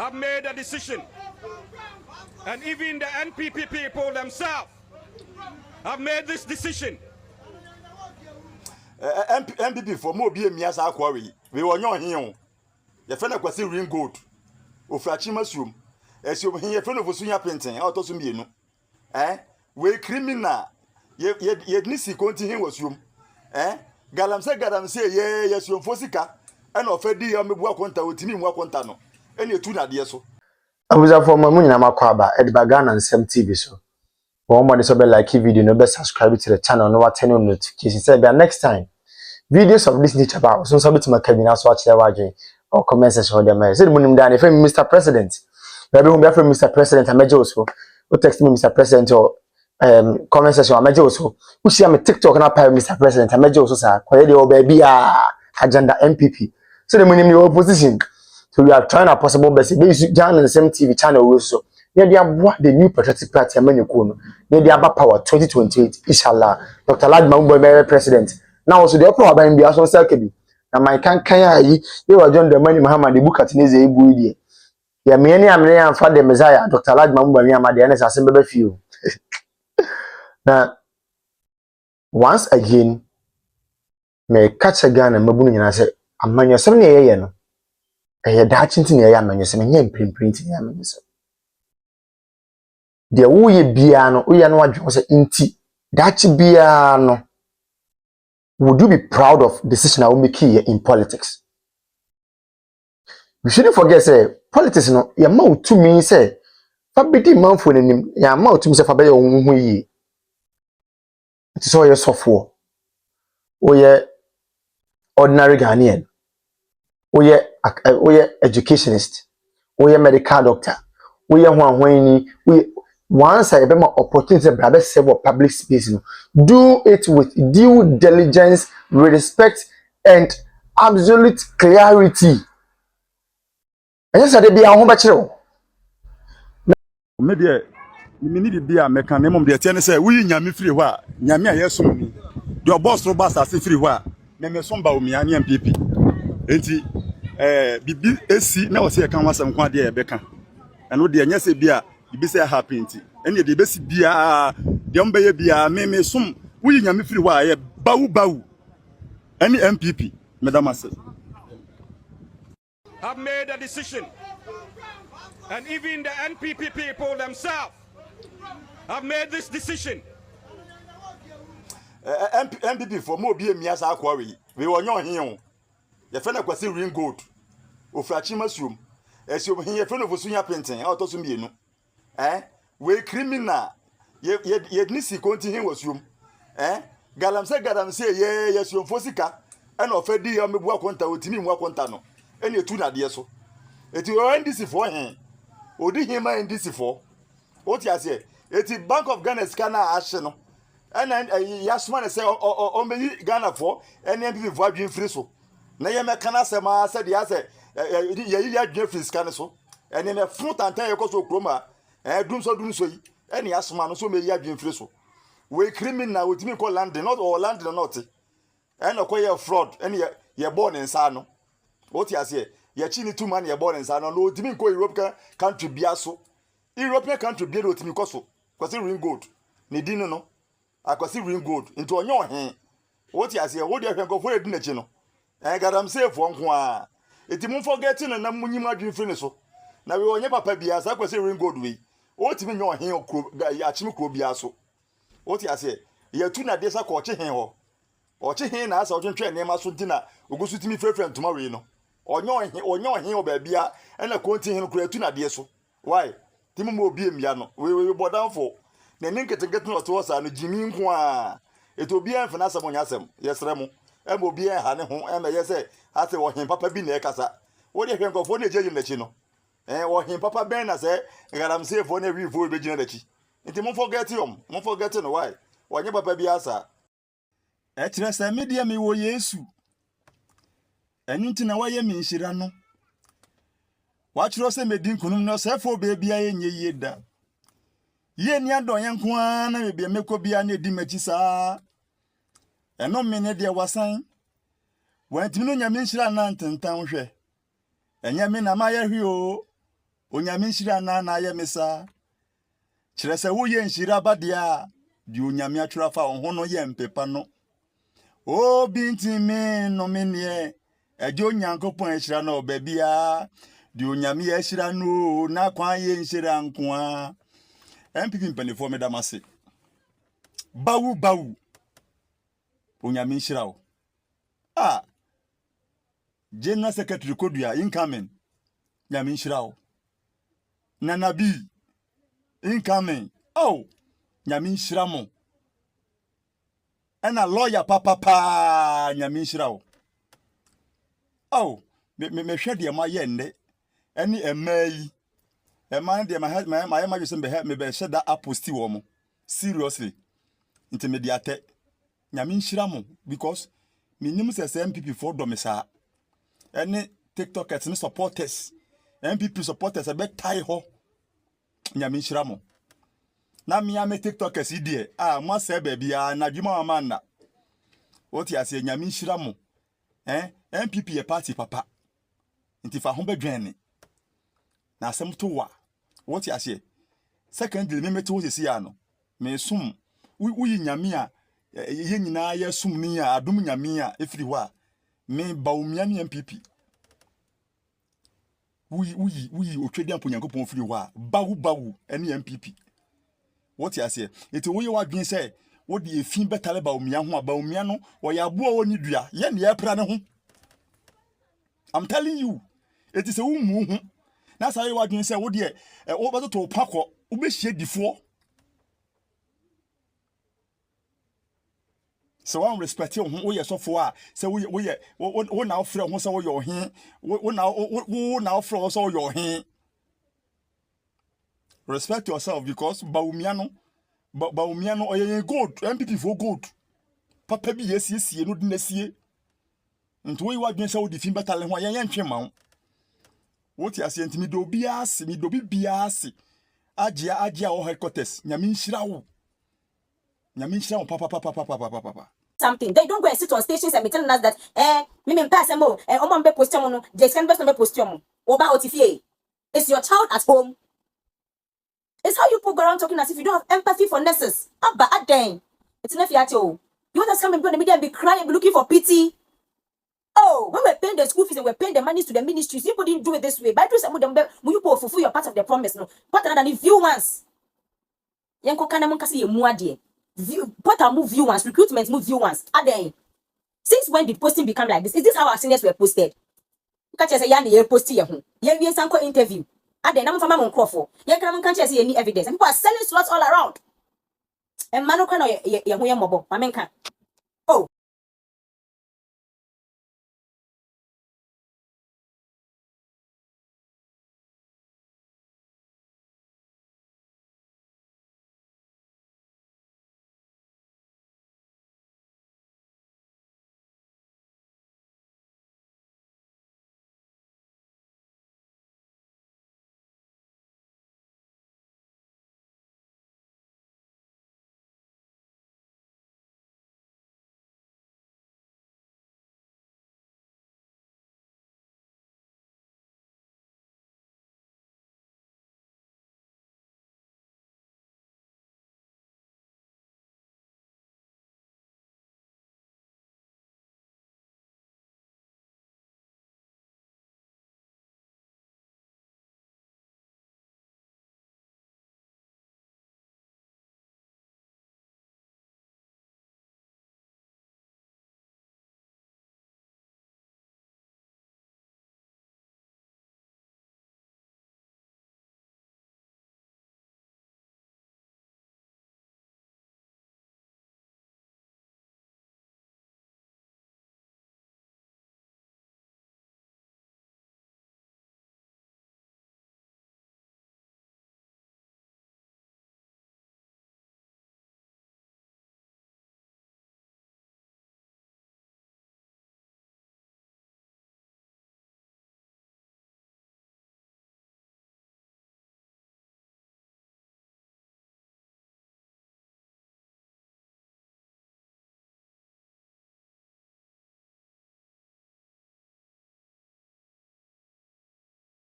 have made a decision, and even the NPP people themselves have made this decision. MPP for more be a miasa quarry. We were not here. The friend of Kwasi ring gold. Ofrachi mushroom. As you hear friend of Usunya painting, out of some we criminal. Yet Nisi continue was room. Galam say, yes, you Fosika, and offered the Amua Quanta with me Waquantano. And you two na dear so. I was a former Munina Makwaba at Bagan and some TV show. One more is like video, no best subscribe to the channel, no turn on notifications. Say next time. Videos of this nature about so submit to my cabinet watch their wagging or comment section for them. Say Munim Dan, if Mr. President. Maybe whom be from Mr. President, I major also. Who text me Mr. President or comment section, I major also. Who see I'm a TikTok and I pay Mr. President, I major also, sir. Kwayedi or baby agenda MPP. So the Munim your opposition. So we are trying our possible best. They use John and the same TV channel also. They are what the new patriotic party and menu kono. They are power 2028. Inshallah. Dr. Ladma Umbo president. Now also the upper by Mbia so Selkebi. Na my kan yi you are John the money Muhammad the book at Neze Ebu Idi. Ya me any am and for the Messiah Dr. Ladma Umbo me amade na say bebe few. Now once again me catch a gun and mabunu nyina say amanyo sem na ye no. Eh da chinti na ye amanyo sem nye print na amanyo sem. De wo ye bia no wo ye no wadwo say inti da chi bia no. Would you be proud of the decision I will make here in politics? We shouldn't forget, say, politics, no, your mouth to me, say, Fabity Manful in him, your mouth to me, say, Fabe, it is all your software, or your ordinary Ghanaian, or your educationist, or your medical doctor, or your one once I have more opportunity to serve public space, do it with due diligence, respect, and absolute clarity. And yes, I be a home bachelor. Maybe me need to be a mechanism. The tenant say, we nyami free wa, nyami a yes me. Your boss no basta free wa. Me somba o mi ani MPP. Enti bibi esi na wo se kan wasam kwa de e beka. Eno de nya se bia bibi say happy nti. Ene de besi bia de mbeye bia me som we nyami free wa ye bawu. Any MPP, Madam say. Have made a decision, and even the NPP people themselves have made this decision. MPP for more be a miasa quarry. We were not here. The friend of Kwasi ring gold. Ofrachi mushroom. As you hear friend of Usunya painting, out of some we criminal. Yet Nisi continue was room. Galam say, yes, you Fosika, and offered the Amua Quanta with me Waquantano. And you two na dear so. It will end this for him. Odi him in this for. What you say? It is Bank of Ghana scanner action. And then Yasman say, oh, me Ghana for, and then people for being free so. Na ye me kana se ma said ya say, ye dream free scanner so. And then a fruit and tell you so chroma. Dum so yi. And Yasman so me ya dream free so. We criminal with me call London, not or London or not. And acquire fraud, and ye born in Sano. What you say? Ye chini 2 man ye born in Sano. No, Timmy ko European country biaso. European country be no Timmy Koso. Kwasi ring gold. Ni dino no. Akwasi ring gold. Into onyo hen. What you say? What you can go for a dinner chino. And got am safe one kwa. It won't forgetting and I'm winning my dream finish so. Now we will never pay biasa kwasi ring gold we. What you mean your hen or achimi ko biaso. What you say? Ye two na desa ko chi hen ho. Ochi hen na asa otwe twa nema so ntina ogusutimi frefrem tomorrow no. Onyo hen obabia e na konti hen kura tu na de so. Why? Timi mo obi emia no. We bodan for. Na ninketeget no to wasa no jimi nko a. Etobi en fina asem onya asem. Yesre mo. E mo obi en ha ne ho e me yese ase wo hen papa bi na e kasa. Wo de hwen kofo na ejeji na chi no. Wo hen papa ben na se garam se fo na wi fo be jina na chi. Nti mo forget no why? Wanye papa bi asa. Etre se media me wo Yesu. Enu nti na waye me nhira no. Wa chiro se medin kunum no se fo be bia ye nye yeda. Ye ni adon ye nko a na me bia mekọ bia na edi machi saa. Eno me ne de wasan. Wantimi no nyame nhira na ntentan hwe. Enya me na ma ye hwe o. onyame nhyira na ye mesa kyerɛ sɛ woyɛ nhyira badia di onyame atwerɛ fa wo ho no yɛ mpepa no o bintimi no menye ɛgye onyankopɔn ahyira no babia di onyame yɛ ahyira no na kwan yɛ nhyira nkoa MPP mpanifo medamase bawu onyame nhyira wo General Secretary Kodua incoming nyame nhyira wo Nanabi incoming nyame nhyira mo and a lawyer papa nyame nhyira wo me hwɛ de ma yɛ nne ɛne ɛmai ɛman de ma just me be hyɛ da aposti wo mo seriously intermediate nyame nhyira mo because minim sɛ MPP for domisa ɛne TikTokers ne supporters MPP supporters a bit tie ho nyame nhyira mo na me ame TikTokers idie mo sɛ baby na dwuma mama na woti ase nyame nhyira mo MPP ye party papa nti fa ho bedwene na asɛm to wa woti ase secondly me mete wo sesi ya no me sum uyi nyame a ye nyina ye sum ni a adom nyame a efiri ho a me ba omia ne MPP uyi otwedi ampo nyankopon firi ho a bawu ene MPP woti ase eti wo ye wadwen sɛ wo de efin betale ba omia ho a ba omia no wo ya bo woni dua ye ne yɛpra ne ho I'm telling you it is a wumu ho na sa ye wadwen sɛ wo de wo betoto pakɔ wo be hie difo so one respect you wo ye sofo a say wo na ofre ho say wo ye ohen wo na ofre ho say wo ye ohen respect yourself because baumia no oye good MPP for good papa bi yesie no dinasie nto wo wadwen say wo defin betale ho ye ntwe ma wo ti ase ntimi do biase mi do biase agia o headquarters nyame nhyira wo papa something. They don't go and sit on stations and be telling us that me pass them omo be post no just can best no be post omo oba otifie. It's your child at home. It's how you go around talking as if you don't have empathy for nurses. Abba aden. It's not fiato. You want us come and go in the media and be crying, be looking for pity. When we're paying the school fees and we're paying the money to the ministries, you didn't do it this way. But do some of them you fulfill your part of the promise. No, but than if you once. Yanko kana munkasi ye muadie. What are move you once? Recruitment move you once. Since when did posting become like this? Is this how our seniors were posted? Catch us a yan ye post here. Ye sanko interview. I'm from Mmoa for. Ye can catch us any evidence. And people are selling slots all around. And mano kana ye mobo. Mamenka.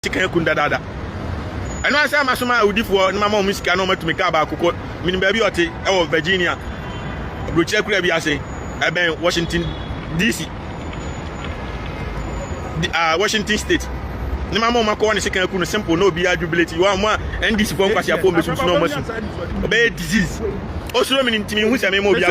Chicken kunda dada. And I say I'm a Udi for my mom, Miss Canoma to make about Coco, meaning baby or Virginia, which I say, I've been Washington, D.C., Washington State. The mama corner second simple no be arguability. You are more and this phone because you have no much bad disease. Also, meaning to me, who's a memo be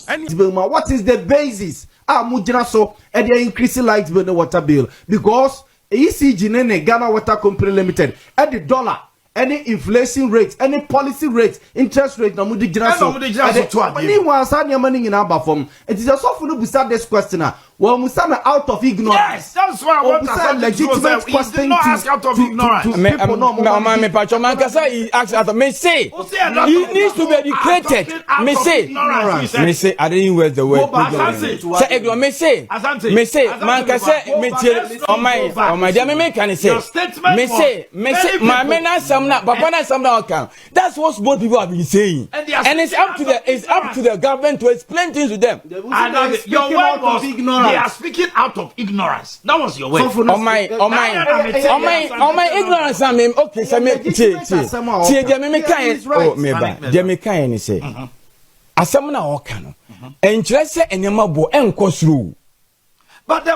what is the basis? Mujina so and they increasing light bill the water bill because ECG Nene Ghana Water Company Limited at the dollar. Any inflation rate, any policy rate, interest rate, no mudi jina so. Anyone send your money in our form. It is just so for to start this question. Well, Musama out of ignorance. Yes, that's why I want to say legitimate question. Ask out of ignorance. He asks out of me say he needs to be educated. Me say I didn't use the word. Say man can say me on my dear me can say me say my men are some not but when I some now can. That's what most people have been saying. And it's up to the government to explain things to them. Your word was ignorance. They are speaking out of ignorance. That was your way. On my ignorance, I mean, okay, so me can say, as someone I walk on, and just say, and your mabo and cosru. But the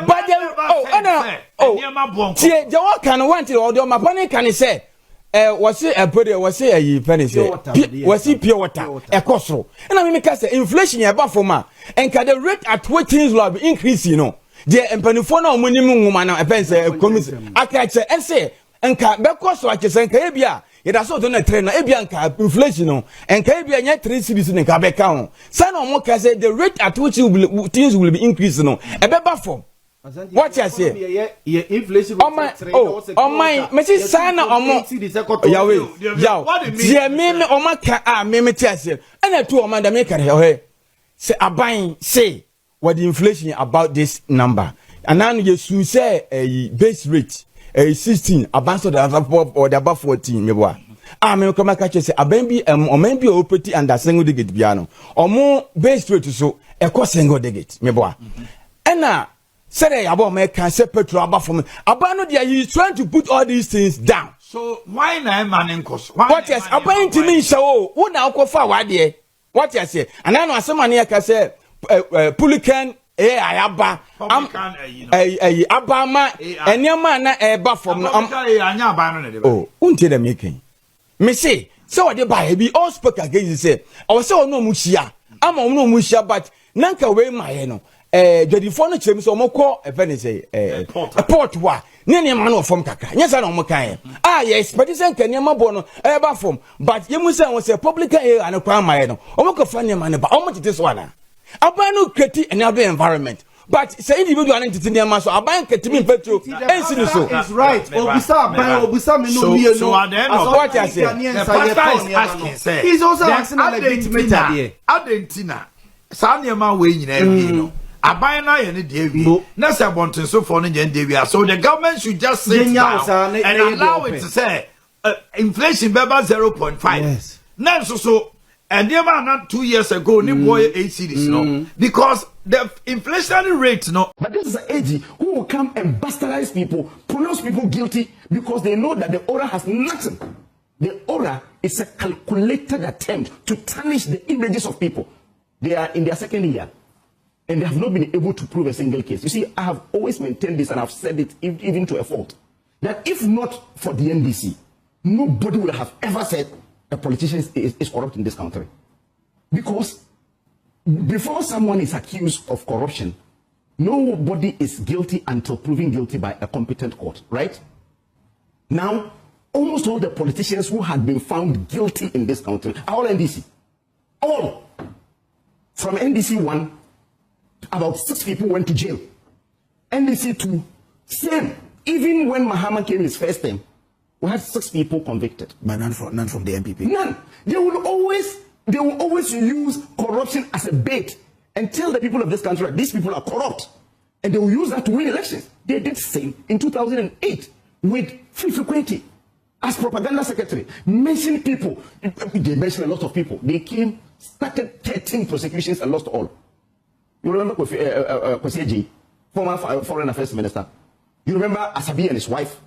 walk can want it, or my pony can say. Was it a body? Was it a penny? Was it pure water? A costro. And I mean, because inflation is above for ma. And can the rate at what things will be increased, you know. The empanifono minimum woman, a pencil, commission. I can say, and say, and can be cost like a Sankabia. It has also done a trainer, Ebianca, inflation, and Caribbean yet 3 cities in a Quebec count. Son or more can say the rate at which things will be increased, you know. A better form. What I say? Inflation. Oh my, Mrs. Sana, dear me, oh my car, me, and I told Amanda Maker, say, a buying, say, what the inflation about this number. And now you soon say a base rate, a 16, advance of the above or the above 14, you are. I may come catch say, a baby, or maybe a pretty and a single digit piano, or more base rate so, a cost single digit, me boy. And now, say about me can say petrol about for me. About no, he is trying to put all these things down. So why na man in cost? What yes, about to me so who now go forward there? What you say? And I know some money can say Pulican Abba Abama and your man Abba from oh, until the making. Me say, so what you buy be all spoke against say. I was so no mushia. I'm on no mushia, but nanka way my no. The furniture so moko a penny say a port wa near man of from kaka. Yes, I don't mokai. Yes, but it's a Kenya bono ever from. But you must say was a public air and a crime my own. Omoko funny man, but how much this one? Abano create another environment. But say individual entity near Maso, Aban Katimin Petro, and so is right. Obisa, so at the end of what I say, he's also asking a legitimate idea. Argentina, Sanyama way in every. Abina and Davy, Nasa Bonton so for Davy. So the government should just sit down and allow it to say inflation beba 0.5. Yes. Now so and they were not 2 years ago, ni boy 8 cities, no, because the inflation rate, no. But this is an AG who will come and bastardize people, pronounce people guilty because they know that the order has nothing. The order is a calculated attempt to tarnish the images of people. They are in their second year. And they have not been able to prove a single case. You see, I have always maintained this, and I've said it even to a fault, that if not for the NDC, nobody would have ever said a politician is corrupt in this country. Because before someone is accused of corruption, nobody is guilty until proven guilty by a competent court, right? Now, almost all the politicians who had been found guilty in this country are all NDC. All. From NDC 1, about 6 people went to jail. NDC 2, same. Even when Mahama came his first time, we had 6 people convicted. But none from the MPP. None. They will always use corruption as a bait and tell the people of this country that these people are corrupt. And they will use that to win elections. They did the same in 2008 with Fifi Kweti as propaganda secretary. Mentioned people. They mentioned a lot of people. They came, started 13 prosecutions and lost all. You remember Kwesi, former foreign affairs minister? You remember Asabi and his wife?